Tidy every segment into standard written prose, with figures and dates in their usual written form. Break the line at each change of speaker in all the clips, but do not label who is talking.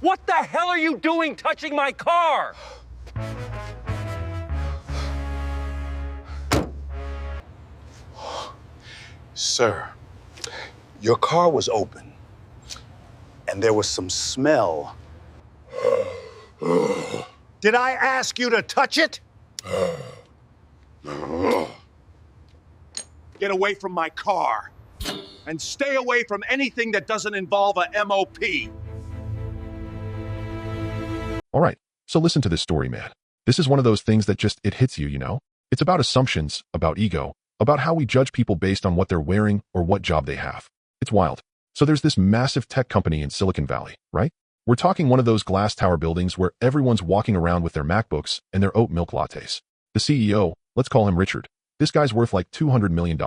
What the hell are you doing touching my car?
Sir, your car was open, and there was some smell. Did I ask you to touch it? Get away from my car, and stay away from anything that doesn't involve a MOP.
All right, so listen to this story, man. This is one of those things that it hits you, you know? It's about assumptions, about ego, about how we judge people based on what they're wearing or what job they have. It's wild. So there's this massive tech company in Silicon Valley, right? We're talking one of those glass tower buildings where everyone's walking around with their MacBooks and their oat milk lattes. The CEO, let's call him Richard. This guy's worth like $200 million.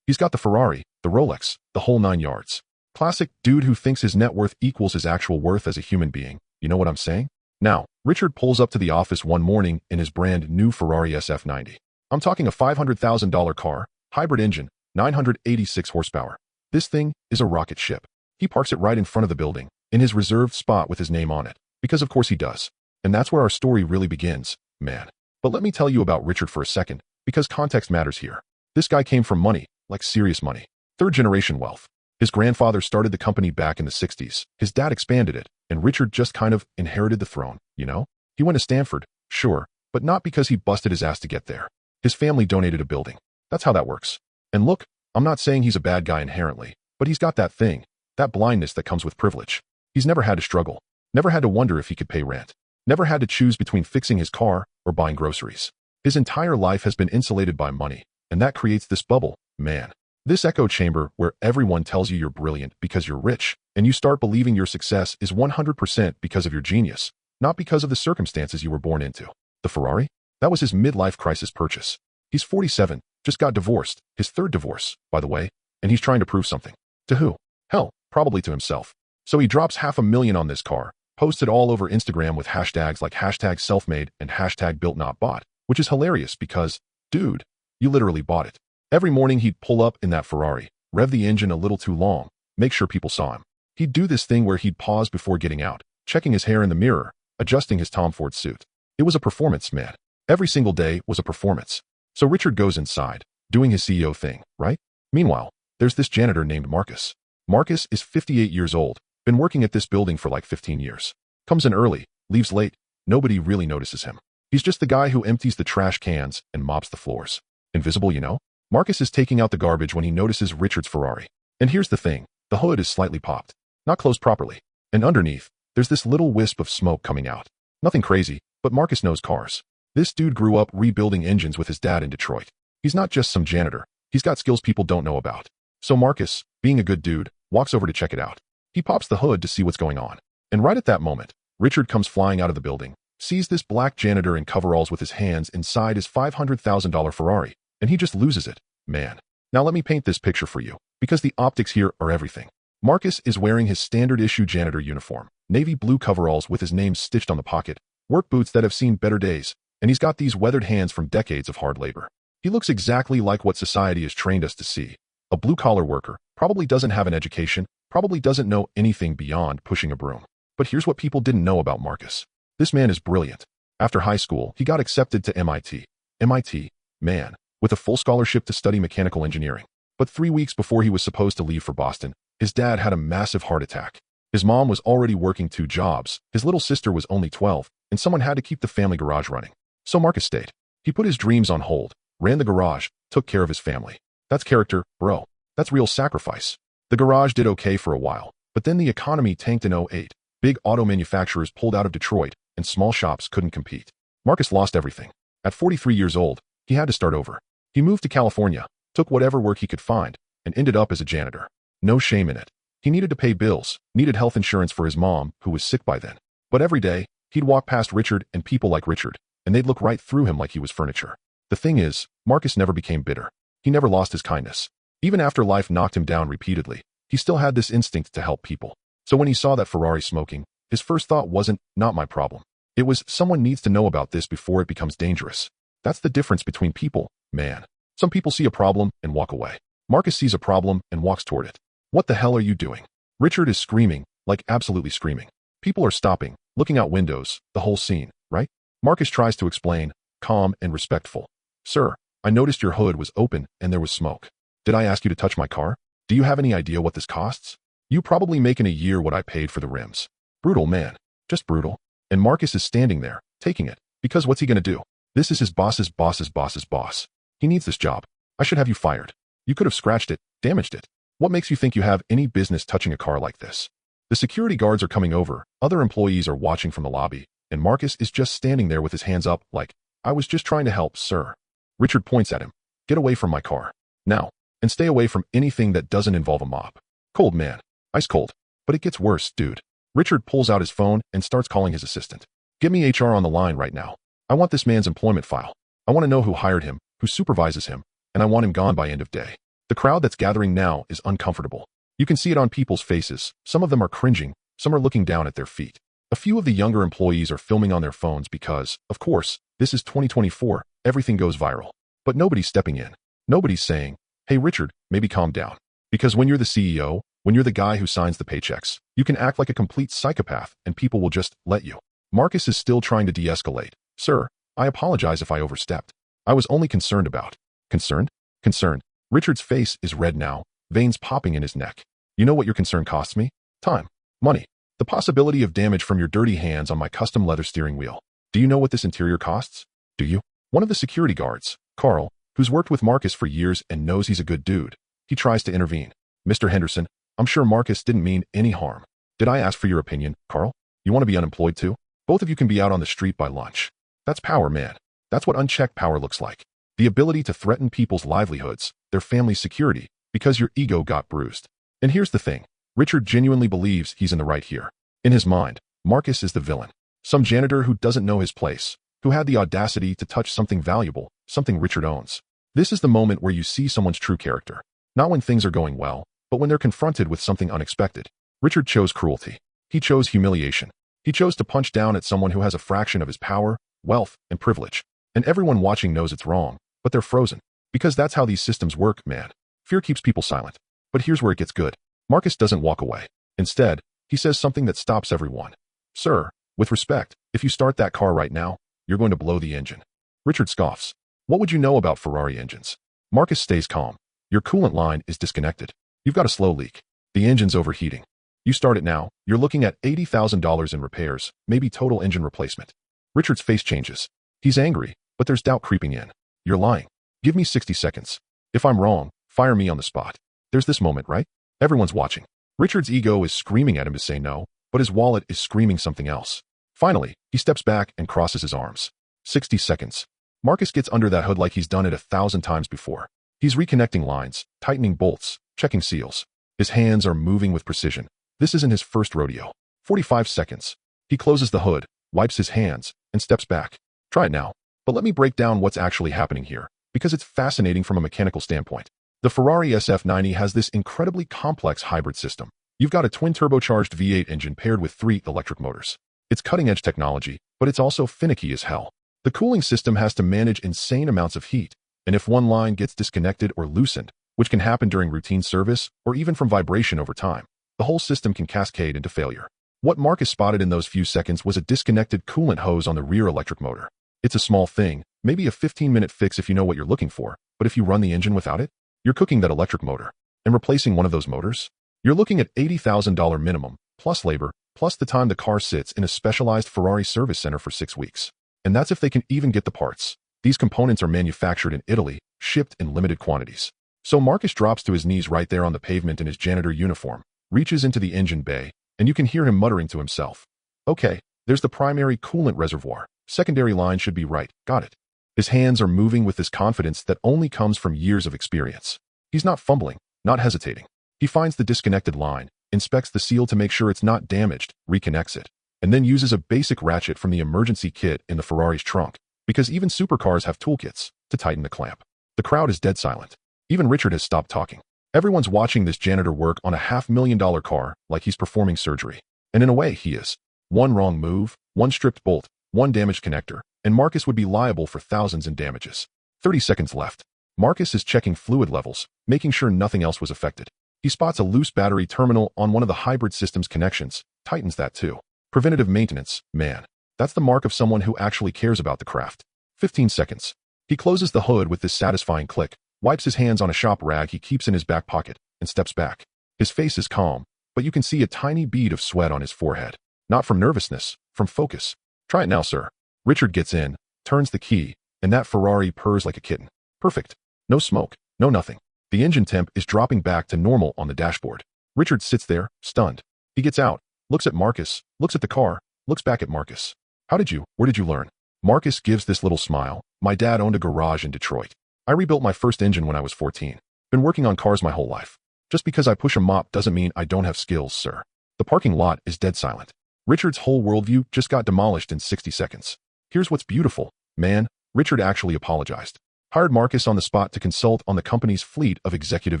He's got the Ferrari, the Rolex, the whole 9 yards. Classic dude who thinks his net worth equals his actual worth as a human being. You know what I'm saying? Now, Richard pulls up to the office one morning in his brand new Ferrari SF90. I'm talking a $500,000 car, hybrid engine, 986 horsepower. This thing is a rocket ship. He parks it right in front of the building, in his reserved spot with his name on it, because of course he does. And that's where our story really begins, man. But let me tell you about Richard for a second, because context matters here. This guy came from money, like serious money. Third-generation wealth. His grandfather started the company back in the 60s. His dad expanded it, and Richard just kind of inherited the throne, you know? He went to Stanford, sure, but not because he busted his ass to get there. His family donated a building. That's how that works. And look, I'm not saying he's a bad guy inherently, but he's got that thing, that blindness that comes with privilege. He's never had to struggle, never had to wonder if he could pay rent, never had to choose between fixing his car or buying groceries. His entire life has been insulated by money, and that creates this bubble, man. This echo chamber where everyone tells you you're brilliant because you're rich, and you start believing your success is 100% because of your genius, not because of the circumstances you were born into. The Ferrari? That was his midlife crisis purchase. He's 47, just got divorced, his third divorce, by the way, and he's trying to prove something. To who? Hell, probably to himself. So he drops $500,000 on this car, posts it all over Instagram with hashtags like hashtag selfmade and hashtag built-not-bought, which is hilarious because, dude, you literally bought it. Every morning he'd pull up in that Ferrari, rev the engine a little too long, make sure people saw him. He'd do this thing where he'd pause before getting out, checking his hair in the mirror, adjusting his Tom Ford suit. It was a performance, man. Every single day was a performance. So Richard goes inside, doing his CEO thing, right? Meanwhile, there's this janitor named Marcus. Marcus is 58 years old, been working at this building for like 15 years. Comes in early, leaves late, nobody really notices him. He's just the guy who empties the trash cans and mops the floors. Invisible, you know? Marcus is taking out the garbage when he notices Richard's Ferrari. And here's the thing, the hood is slightly popped, not closed properly. And underneath, there's this little wisp of smoke coming out. Nothing crazy, but Marcus knows cars. This dude grew up rebuilding engines with his dad in Detroit. He's not just some janitor, he's got skills people don't know about. So Marcus, being a good dude, walks over to check it out. He pops the hood to see what's going on. And right at that moment, Richard comes flying out of the building, sees this black janitor in coveralls with his hands inside his $500,000 Ferrari, and he just loses it, man. Now let me paint this picture for you, because the optics here are everything. Marcus is wearing his standard issue janitor uniform, navy blue coveralls with his name stitched on the pocket, work boots that have seen better days, and he's got these weathered hands from decades of hard labor. He looks exactly like what society has trained us to see. A blue-collar worker, probably doesn't have an education, probably doesn't know anything beyond pushing a broom. But here's what people didn't know about Marcus. This man is brilliant. After high school, he got accepted to MIT. MIT, man, with a full scholarship to study mechanical engineering. But 3 weeks before he was supposed to leave for Boston, his dad had a massive heart attack. His mom was already working 2 jobs, his little sister was only 12, and someone had to keep the family garage running. So Marcus stayed. He put his dreams on hold, ran the garage, took care of his family. That's character, bro. That's real sacrifice. The garage did okay for a while, but then the economy tanked in '08. Big auto manufacturers pulled out of Detroit, and small shops couldn't compete. Marcus lost everything. At 43 years old, he had to start over. He moved to California, took whatever work he could find, and ended up as a janitor. No shame in it. He needed to pay bills, needed health insurance for his mom, who was sick by then. But every day, he'd walk past Richard and people like Richard, and they'd look right through him like he was furniture. The thing is, Marcus never became bitter. He never lost his kindness. Even after life knocked him down repeatedly, he still had this instinct to help people. So when he saw that Ferrari smoking, his first thought wasn't, not my problem. It was, someone needs to know about this before it becomes dangerous. That's the difference between people, man. Some people see a problem and walk away. Marcus sees a problem and walks toward it. What the hell are you doing? Richard is screaming, like absolutely screaming. People are stopping, looking out windows, the whole scene, right? Marcus tries to explain, calm and respectful. Sir, I noticed your hood was open and there was smoke. Did I ask you to touch my car? Do you have any idea what this costs? You probably make in a year what I paid for the rims. Brutal, man. Just brutal. And Marcus is standing there, taking it. Because what's he gonna do? This is his boss's boss's boss's boss. He needs this job. I should have you fired. You could have scratched it, damaged it. What makes you think you have any business touching a car like this? The security guards are coming over, other employees are watching from the lobby, and Marcus is just standing there with his hands up like, I was just trying to help, sir. Richard points at him. Get away from my car. Now. And stay away from anything that doesn't involve a mob. Cold, man. Ice cold. But it gets worse, dude. Richard pulls out his phone and starts calling his assistant. Get me HR on the line right now. I want this man's employment file. I want to know who hired him, who supervises him, and I want him gone by end of day. The crowd that's gathering now is uncomfortable. You can see it on people's faces. Some of them are cringing. Some are looking down at their feet. A few of the younger employees are filming on their phones because, of course, this is 2024. Everything goes viral. But nobody's stepping in. Nobody's saying, hey, Richard, maybe calm down. Because when you're the CEO, when you're the guy who signs the paychecks, you can act like a complete psychopath and people will just let you. Marcus is still trying to de-escalate. Sir, I apologize if I overstepped. I was only concerned about. Concerned? Concerned. Richard's face is red now, veins popping in his neck. You know what your concern costs me? Time. Money. The possibility of damage from your dirty hands on my custom leather steering wheel. Do you know what this interior costs? Do you? One of the security guards, Carl, who's worked with Marcus for years and knows he's a good dude. He tries to intervene. Mr. Henderson, I'm sure Marcus didn't mean any harm. Did I ask for your opinion, Carl? You want to be unemployed too? Both of you can be out on the street by lunch. That's power, man. That's what unchecked power looks like. The ability to threaten people's livelihoods, their family's security, because your ego got bruised. And here's the thing. Richard genuinely believes he's in the right here. In his mind, Marcus is the villain. Some janitor who doesn't know his place, who had the audacity to touch something valuable, something Richard owns. This is the moment where you see someone's true character. Not when things are going well, but when they're confronted with something unexpected. Richard chose cruelty. He chose humiliation. He chose to punch down at someone who has a fraction of his power, wealth, and privilege. And everyone watching knows it's wrong, but they're frozen. Because that's how these systems work, man. Fear keeps people silent. But here's where it gets good. Marcus doesn't walk away. Instead, he says something that stops everyone. Sir, with respect, if you start that car right now, you're going to blow the engine. Richard scoffs. What would you know about Ferrari engines? Marcus stays calm. Your coolant line is disconnected. You've got a slow leak. The engine's overheating. You start it now, you're looking at $80,000 in repairs, maybe total engine replacement. Richard's face changes. He's angry, but there's doubt creeping in. You're lying. Give me 60 seconds. If I'm wrong, fire me on the spot. There's this moment, right? Everyone's watching. Richard's ego is screaming at him to say no, but his wallet is screaming something else. Finally, he steps back and crosses his arms. 60 seconds. Marcus gets under that hood like he's done it 1,000 times before. He's reconnecting lines, tightening bolts, checking seals. His hands are moving with precision. This isn't his first rodeo. 45 seconds. He closes the hood, wipes his hands, and steps back. Try it now. But let me break down what's actually happening here, because it's fascinating from a mechanical standpoint. The Ferrari SF90 has this incredibly complex hybrid system. You've got a twin-turbocharged V8 engine paired with 3 electric motors. It's cutting-edge technology, but it's also finicky as hell. The cooling system has to manage insane amounts of heat, and if one line gets disconnected or loosened, which can happen during routine service or even from vibration over time, the whole system can cascade into failure. What Marcus spotted in those few seconds was a disconnected coolant hose on the rear electric motor. It's a small thing, maybe a 15-minute fix if you know what you're looking for, but if you run the engine without it, you're cooking that electric motor. And replacing one of those motors? You're looking at $80,000 minimum, plus labor, plus the time the car sits in a specialized Ferrari service center for 6 weeks. And that's if they can even get the parts. These components are manufactured in Italy, shipped in limited quantities. So Marcus drops to his knees right there on the pavement in his janitor uniform, reaches into the engine bay, and you can hear him muttering to himself. Okay, there's the primary coolant reservoir. Secondary line should be right. Got it. His hands are moving with this confidence that only comes from years of experience. He's not fumbling, not hesitating. He finds the disconnected line, inspects the seal to make sure it's not damaged, reconnects it, and then uses a basic ratchet from the emergency kit in the Ferrari's trunk, because even supercars have toolkits, to tighten the clamp. The crowd is dead silent. Even Richard has stopped talking. Everyone's watching this janitor work on a $500,000 car like he's performing surgery. And in a way, he is. One wrong move, one stripped bolt, one damaged connector, and Marcus would be liable for thousands in damages. 30 seconds left. Marcus is checking fluid levels, making sure nothing else was affected. He spots a loose battery terminal on one of the hybrid system's connections, tightens that too. Preventative maintenance, man. That's the mark of someone who actually cares about the craft. 15 seconds. He closes the hood with this satisfying click, wipes his hands on a shop rag he keeps in his back pocket, and steps back. His face is calm, but you can see a tiny bead of sweat on his forehead. Not from nervousness, from focus. Try it now, sir. Richard gets in, turns the key, and that Ferrari purrs like a kitten. Perfect. No smoke, no nothing. The engine temp is dropping back to normal on the dashboard. Richard sits there, stunned. He gets out, looks at Marcus, looks at the car, looks back at Marcus. Where did you learn? Marcus gives this little smile. My dad owned a garage in Detroit. I rebuilt my first engine when I was 14. Been working on cars my whole life. Just because I push a mop doesn't mean I don't have skills, sir. The parking lot is dead silent. Richard's whole worldview just got demolished in 60 seconds. Here's what's beautiful, man. Richard actually apologized. Hired Marcus on the spot to consult on the company's fleet of executive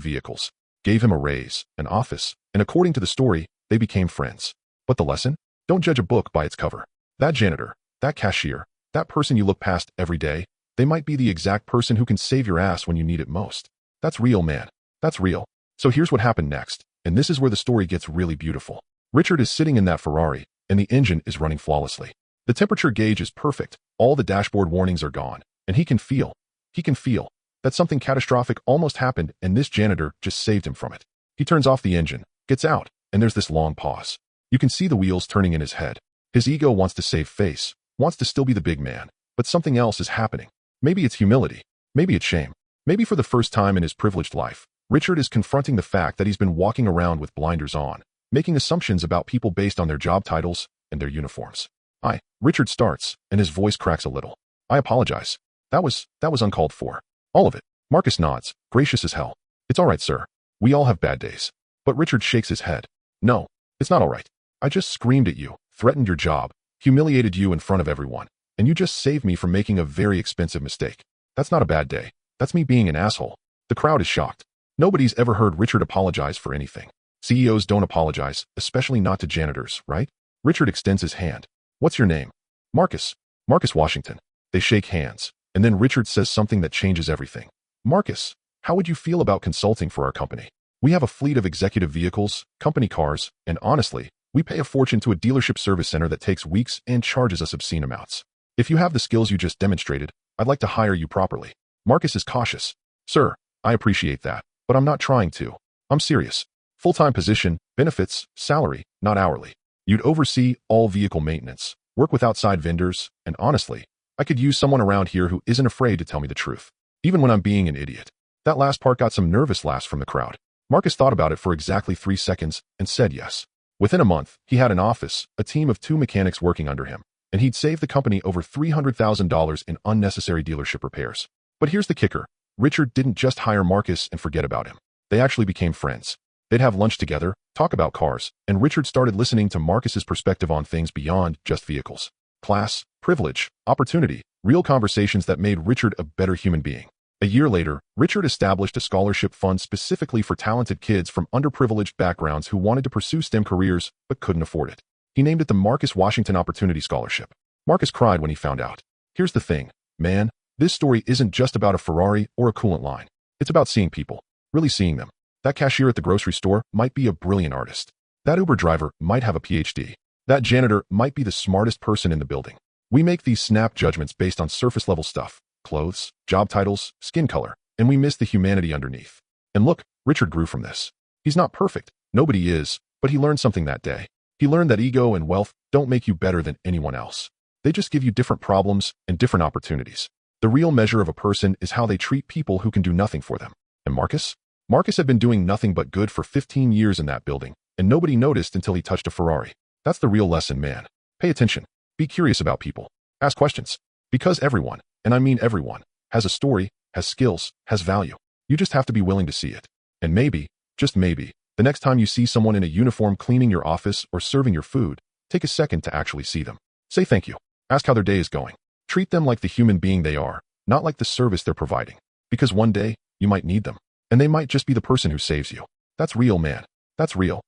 vehicles. Gave him a raise, an office, and according to the story, they became friends. But the lesson? Don't judge a book by its cover. That janitor, that cashier, that person you look past every day, they might be the exact person who can save your ass when you need it most. That's real, man. That's real. So here's what happened next, and this is where the story gets really beautiful. Richard is sitting in that Ferrari, and the engine is running flawlessly. The temperature gauge is perfect, all the dashboard warnings are gone, and he can feel that something catastrophic almost happened and this janitor just saved him from it. He turns off the engine, gets out, and there's this long pause. You can see the wheels turning in his head. His ego wants to save face, wants to still be the big man, but something else is happening. Maybe it's humility. Maybe it's shame. Maybe for the first time in his privileged life, Richard is confronting the fact that he's been walking around with blinders on, making assumptions about people based on their job titles and their uniforms. Richard starts, and his voice cracks a little. I apologize. That was uncalled for. All of it. Marcus nods, gracious as hell. It's all right, sir. We all have bad days. But Richard shakes his head. No, it's not all right. I just screamed at you, threatened your job, humiliated you in front of everyone, and you just saved me from making a very expensive mistake. That's not a bad day. That's me being an asshole. The crowd is shocked. Nobody's ever heard Richard apologize for anything. CEOs don't apologize, especially not to janitors, right? Richard extends his hand. What's your name? Marcus. Marcus Washington. They shake hands, and then Richard says something that changes everything. Marcus, how would you feel about consulting for our company? We have a fleet of executive vehicles, company cars, and honestly, we pay a fortune to a dealership service center that takes weeks and charges us obscene amounts. If you have the skills you just demonstrated, I'd like to hire you properly. Marcus is cautious. Sir, I appreciate that, but I'm not trying to. I'm serious. Full-time position, benefits, salary, not hourly. You'd oversee all vehicle maintenance, work with outside vendors, and honestly, I could use someone around here who isn't afraid to tell me the truth, even when I'm being an idiot. That last part got some nervous laughs from the crowd. Marcus thought about it for exactly 3 seconds and said yes. Within a month, he had an office, a team of 2 mechanics working under him, and he'd saved the company over $300,000 in unnecessary dealership repairs. But here's the kicker. Richard didn't just hire Marcus and forget about him. They actually became friends. They'd have lunch together, talk about cars, and Richard started listening to Marcus's perspective on things beyond just vehicles. Class, privilege, opportunity, real conversations that made Richard a better human being. A year later, Richard established a scholarship fund specifically for talented kids from underprivileged backgrounds who wanted to pursue STEM careers but couldn't afford it. He named it the Marcus Washington Opportunity Scholarship. Marcus cried when he found out. Here's the thing, man, this story isn't just about a Ferrari or a coolant line. It's about seeing people, really seeing them. That cashier at the grocery store might be a brilliant artist. That Uber driver might have a PhD. That janitor might be the smartest person in the building. We make these snap judgments based on surface-level stuff, clothes, job titles, skin color, and we miss the humanity underneath. And look, Richard grew from this. He's not perfect, nobody is, but he learned something that day. He learned that ego and wealth don't make you better than anyone else. They just give you different problems and different opportunities. The real measure of a person is how they treat people who can do nothing for them. And Marcus? Marcus had been doing nothing but good for 15 years in that building, and nobody noticed until he touched a Ferrari. That's the real lesson, man. Pay attention. Be curious about people. Ask questions. Because everyone, and I mean everyone, has a story, has skills, has value. You just have to be willing to see it. And maybe, just maybe, the next time you see someone in a uniform cleaning your office or serving your food, take a second to actually see them. Say thank you. Ask how their day is going. Treat them like the human being they are, not like the service they're providing. Because one day, you might need them. And they might just be the person who saves you. That's real, man. That's real.